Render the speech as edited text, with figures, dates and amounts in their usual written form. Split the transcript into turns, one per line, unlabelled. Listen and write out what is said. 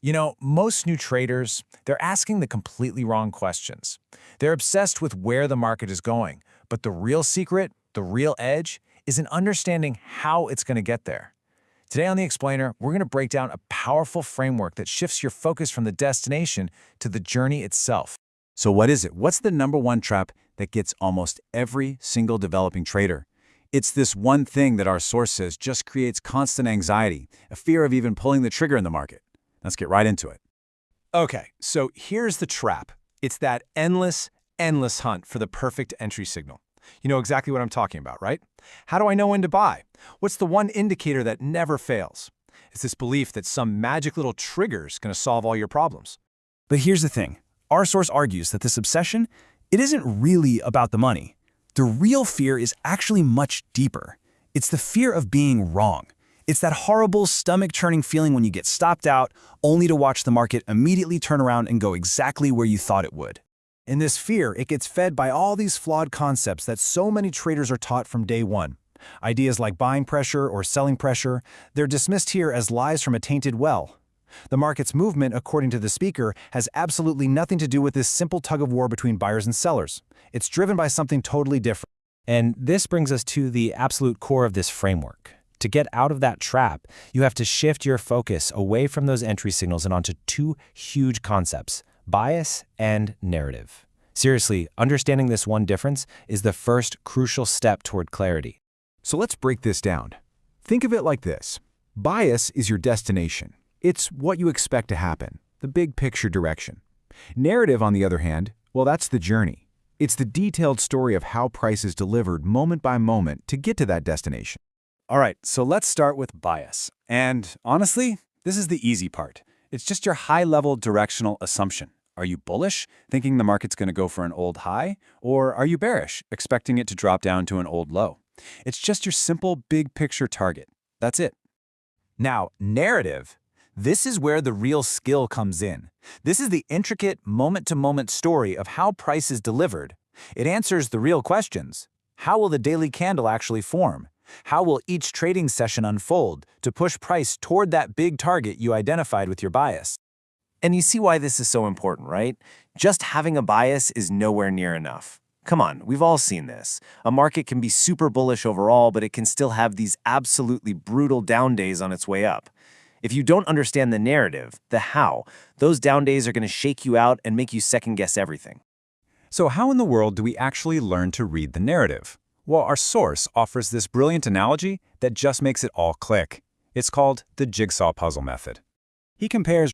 You know, most new traders, they're asking the completely wrong questions. They're obsessed with where the market is going, but the real secret, the real edge, is in understanding how it's going to get there. Today on The Explainer, we're going to break down a powerful framework that shifts your focus from the destination to the journey itself.
So what is it? What's the number one trap that gets almost every single developing trader? It's this one thing that our source says just creates constant anxiety, a fear of even pulling the trigger in the market. Let's get right into it.
Okay, so here's the trap. It's that endless hunt for the perfect entry signal. You know exactly what I'm talking about, right? How do I know when to buy? What's the one indicator that never fails? It's this belief that some magic little trigger's going to solve all your problems.
But here's the thing. Our source argues that this obsession, it isn't really about the money. The real fear is actually much deeper. It's the fear of being wrong. It's that horrible stomach-churning feeling when you get stopped out, only to watch the market immediately turn around and go exactly where you thought it would.
And this fear, it gets fed by all these flawed concepts that so many traders are taught from day one. Ideas like buying pressure or selling pressure, they're dismissed here as lies from a tainted well. The market's movement, according to the speaker, has absolutely nothing to do with this simple tug-of-war between buyers and sellers. It's driven by something totally different.
And this brings us to the absolute core of this framework. To get out of that trap, you have to shift your focus away from those entry signals and onto two huge concepts: bias and narrative. Seriously, understanding this one difference is the first crucial step toward clarity.
So let's break this down. Think of it like this. Bias is your destination. It's what you expect to happen, the big picture direction. Narrative, on the other hand, well, that's the journey. It's the detailed story of how price is delivered moment by moment to get to that destination.
All right, so let's start with bias. And honestly, this is the easy part. It's just your high-level directional assumption. Are you bullish, thinking the market's going to go for an old high? Or are you bearish, expecting it to drop down to an old low? It's just your simple big-picture target. That's it.
Now, narrative. This is where the real skill comes in. This is the intricate, moment-to-moment story of how price is delivered. It answers the real questions. How will the daily candle actually form? How will each trading session unfold to push price toward that big target you identified with your bias?
And you see why this is so important, right? Just having a bias is nowhere near enough. Come on, we've all seen this. A market can be super bullish overall, but it can still have these absolutely brutal down days on its way up. If you don't understand the narrative, the how, those down days are going to shake you out and make you second-guess everything.
So how in the world do we actually learn to read the narrative? Well, our source offers this brilliant analogy that just makes it all click. It's called the jigsaw puzzle method. He compares